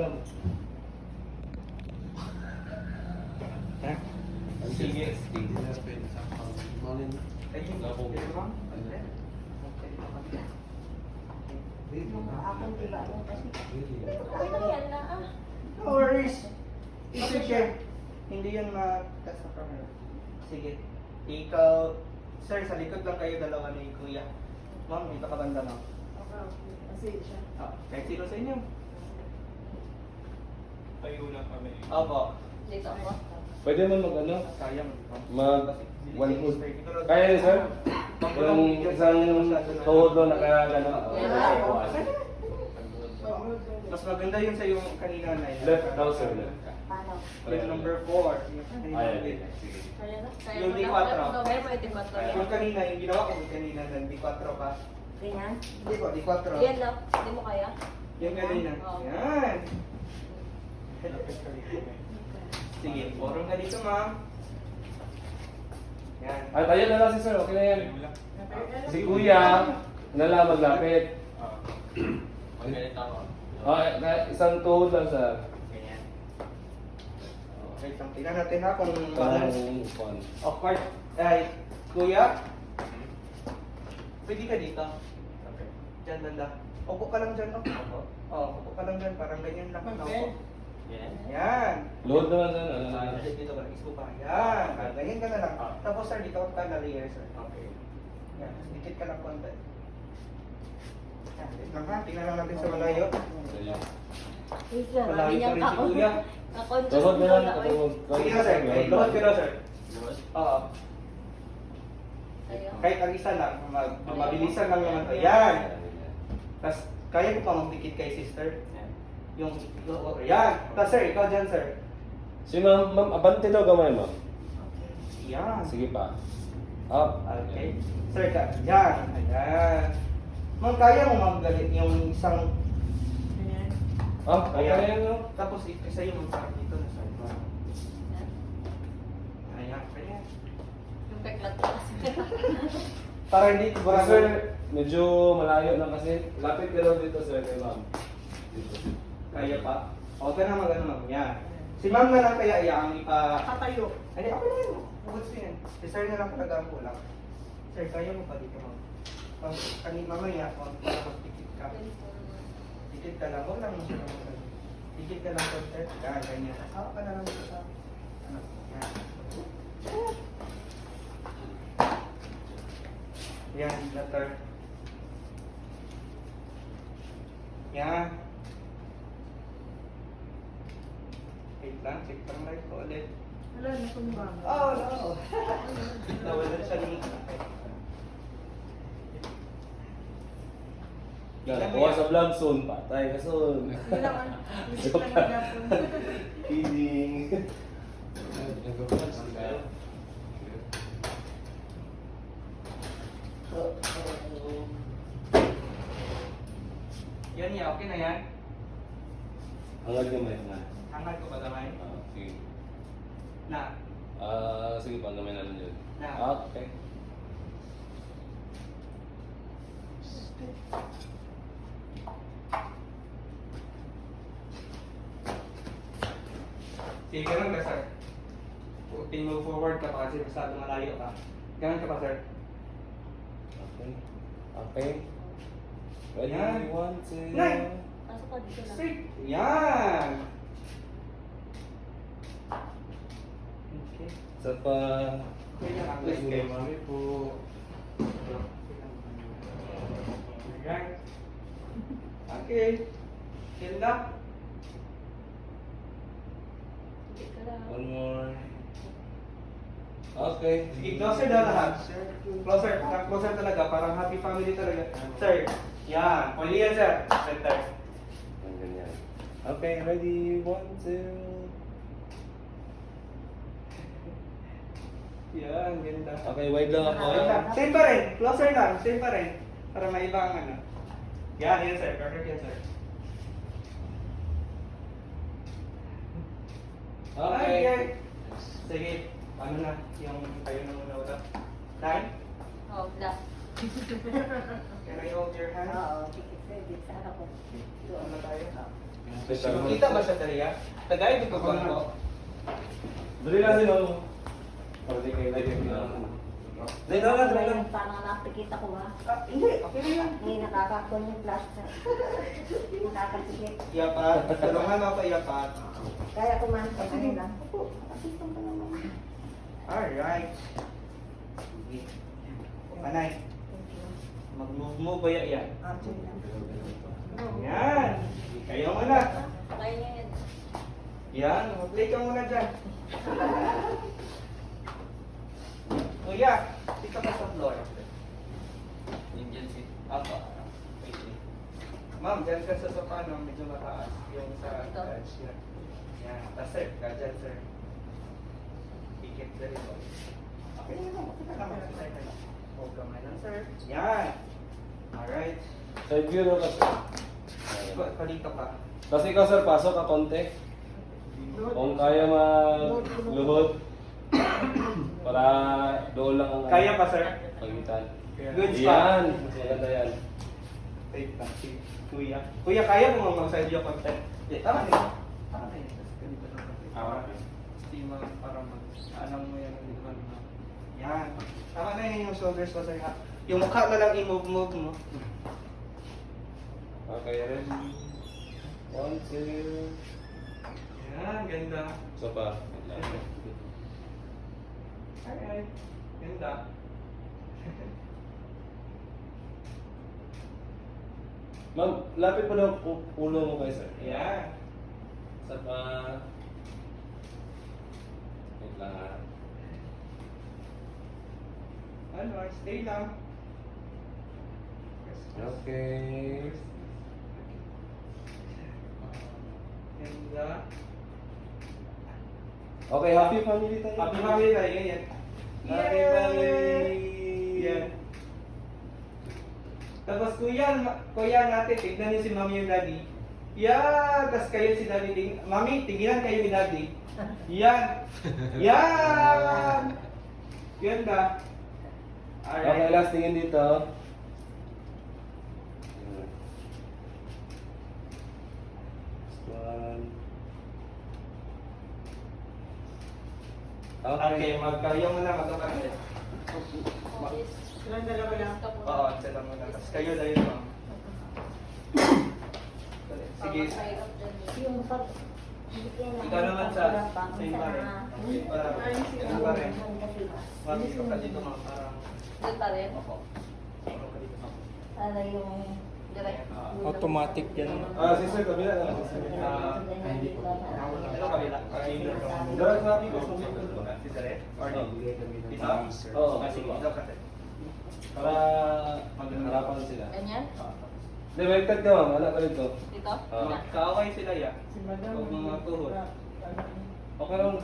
lang. Ha? Sige. Hindi na pwede sa pang-malin. Ayun, Labo. pwede ba? Ako di ba? Kasi Really? okay lang yan na ah. No worries. Ito siya. Hindi yan ma-test sa camera. Sige. Ikaw, sir, sa likod lang kayo dalawa ni Kuya. Ma'am, dito ka banda, ma'am. Kasi siya. Kahit sino sa inyo. Tayo lang kami. Opo. Dito ako. Pwede man mag-ano? Sayang. One foot. Kaya yun, sir? Yung isang tuhod doon nakagano. Mas maganda yun sa yung kanina na yun. Left daw, sir. Left. Paano? Yung number 4. Yung kanina. Ay, Sige. Kaya na? Kaya Yung mo di na? quattro. Kaya mo itim ba ito? Yung kanina, yung ginawa ko yung kanina ng di 4 pa. Ganyan? Hindi po, di 4. Yan lang. Hindi mo kaya? Yung kanina. Oo. Yan. Sige, forong ka dito, ma'am. Yan. Ay, tayo na lang si sir. Okay na yan. Tayo lang. Si kuya, na lang maglapit. Ganito ako. Isang tuhod lang, sir. Ganyan. Wait lang, tingnan natin ha kung Parang balance. fun. Awkward. Ay, kuya, pwede ka dito. Okay. Diyan, banda. Upo ka lang dyan, no? Opo. Upo ka lang dyan, parang ganyan lang. Okay. Upo. Yan. Yan. Load naman, sir. Ano na? Dito ka lang, ispo pa. Yan. Ganyan ka na lang. Tapos, sir, dito ka na layer, sir. Okay. Yan, dikit ka lang konti. Yan, wait lang ha. Tingnan lang natin sa malayo. Wait lang. Malayo Hindi pa niya rin si kuya. Ako-conscious Tuhod na na lang. ako. Sige na, sir. Load ka na, sir. Good. Oo. Ayun. Kahit ang isa lang, mabilisan lang naman to. Yan. Tapos, kaya ko pa magdikit kay sister. Yan. Yung, yan. Tapos, sir, ikaw dyan, sir. Si ma'am, abante daw gamay, ma'am. Yan. Sige pa. Up. Okay. Sir, yan. Ayan. Ma'am, kaya mo magalit yung isang, Ah, kaya na yan, no? tapos isa yung parang dito na side mo. Ayan. Kaya. Yung peklat ko kasi. Para hindi, Sir, sir, medyo malayo na kasi. Lapit ka daw dito, sir, kay ma'am. Dito. Kaya pa. Huwag ka na mag-ano, ma'am. Yan. Si ma'am na lang kaya iyang ipa... Katayo. Ay, ako na yun. Huwag siya yan. Si sir na lang talaga ang kulang. Sir, kaya mo pa dito, ma'am. Kanina mamaya, para magtikit ka. Tikit ka lang. Huwag lang mo siya naman. Tikit ka lang, sir. Yan, ganyan. Asawa ka na lang dito sa... Ano? Yan. Yan, letter. Yan. Wait lang, check lang light ko ulit. Wala na kumbaga. Oh, no. Nawala siya ni... Kuha sa vlog soon, patay ka soon. Kidding. Yan niya, okay na yan? Hangad gamay na. Hangad ko ba gamay? Sige. Na. Sige pa, gamay naman yun. Na. Okay. Sige, ganun ka, sir. Move forward ka pa kasi masyado malayo ka. Ganun ka pa, sir. Okay. Okay. Ready? Yan. 1, 2. Nine. Pasok ka dito lang. Straight. Yan. Okay. Isa pa. Kaya ang Yes, left kayo. mami po. Ayan. Okay. Ganda. Dikit ka lang. One more. Okay. Sige, closer daw lahat. Closer. Closer talaga. Parang happy family talaga. Sir. Yan. Pwede yan, sir. Center. Ang ganyan. Okay, ready? 1, 2. Yan. Ganda. Okay, wide lang ako. Wait lang. Same pa rin. Closer lang. Same pa rin. Para maiba ang ano. Yan. Yan, sir. Perfect yan, sir. Okay. Sige. Ano na? Yung kayo na muna ulit. Nine? Oh, black. Can I hold your hand? Oo, dikit. Dikit sa ano ko. Doon na tayo. Kita ba siya dali ya? Tagay dito ba ko? Dali lang din ako. Para di kayo lagi na. Dali lang. Parang nakikita ko ba? Ah, hindi, okay na yan. Hindi nakakakon yung plaster. Nakakasikip. Iyapat, tulungan mo ako iyapat. Kaya kumain ka Sige. lang. Assistant ka naman. Alright. Sige. Panay. Thank you. Mag-move mo ba yan? Okay lang. Yan. Kayo muna. Kaya niya yan. Yan, mag-play ka muna dyan. Kuya, dito ka sa floor. Indian seat. Apa. Ma'am, dyan ka sa sofa, no? Medyo mataas. Yung sa Ito? edge yan. Yan. Tapos sir, ka dyan sir. Pikit na rin. Okay na naman. Okay na naman. Sir, huwag kamay lang sir. Yan. Alright. Side view na kasi. Palito ka. Kasi ikaw sir, pasok ka konti. Kung kaya magluhod. Para doon lang ang Kaya pa sir? pagitan. Good spot. Yan. Maganda yan. Take na si Kuya. Kuya, kaya mo mag-side view content? Tama din. Tama din. Tapos ganito lang. Si mga para alam mo yan. Yan. Tama na yun yung shoulders mo sir ha. Yung mukha na lang i-move mo. Okay, ready? 1, 2. Yan, ganda. So pa. Alright. Ganda. Ma'am, lapit mo daw ulo mo kay sir. Yan. Sa pa. Wait lang ha. Ano, stay lang. Okay. Ganda. Okay, happy family tayo. Happy family tayo, ganyan. Happy Yay! family. Yan. Tapos kuya natin, tignan niyo si mami yung daddy. Yan! Tapos kayo si daddy, mami, tigilan kayo ni daddy. Yan! Yan! Ganda. Okay, last tingin dito. One. Okay, kayo muna magkapatid. Silang dalawa lang. Oo, sila muna. Tapos kayo na yun, ma'am. Sige. Yung pag... Ikaw naman sa same pa rin. Okay, para ganun pa rin. Mami, ikaw ka dito, ma'am. Parang... Doon pa rin. Opo. Ikaw ka dito, ma'am. Para yung direct. Automatic yan. Si sir, kabila na. Ito kabila. Direct na ako. Si Sir or no? Dito? Oo. Ah, sige. Dito kasi. Para harapan sila. Ganyan? Hindi, baliktad ka ma'am. Anak ka dito. Dito? Ah. Kaaway sila ya. Huwag mga tuhod. Okay lang.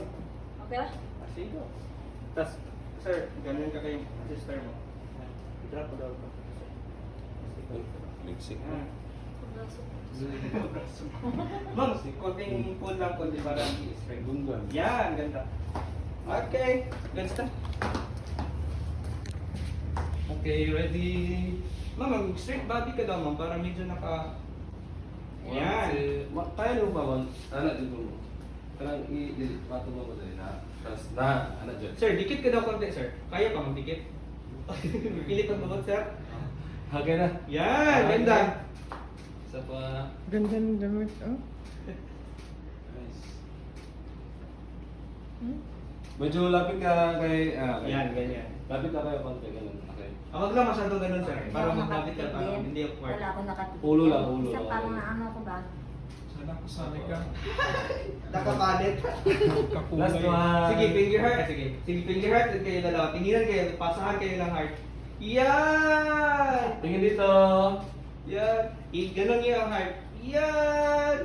Okay lang? Sige. Tapos, sir, ganun ka kay sister mo. I-drop ko daw. Ligsik. Yan. Ma'am, konting pull lang, konti para i-straight. Gungan. Yan, ganda. Okay, good stuff. Okay, ready? Ma'am, mag-straight body ka daw, ma'am, para medyo naka... Yan. Kaya mo ba, ma'am? Anak dito mo. Parang i-pato mo ko dali na. Tapos na, anak dyan. Sir, dikit ka daw konti, sir. Kaya pa magdikit? Pilit ang bawat, sir. Okay na. Yan, ganda. Isa pa. Ganda ng damit, oh. Nice. Medyo lapit ka kay... okay. Yan, ganyan. Lapit ka kayo konti, ganun. Okay. Wag lang masyadong ganun, sir. Para maglapit ka, para hindi awkward. Wala akong nakatipid. Ulo lang, ulo. Isa parang naano ko ba? Sana kasali ka. Nakapalit. Last one. Sige, finger heart. Sige, finger heart. At kayo dalawa. Tinginan kayo. Pasahan kayo ng heart. Yan! Tingin dito. Yan. Ganon niyo ang heart. Yan!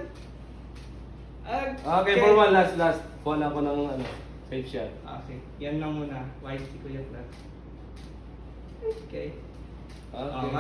Okay, for one, last. Kuha na ako ng fake shot. Okay. Yan lang muna. White si Kuya Flat. Okay. Okay.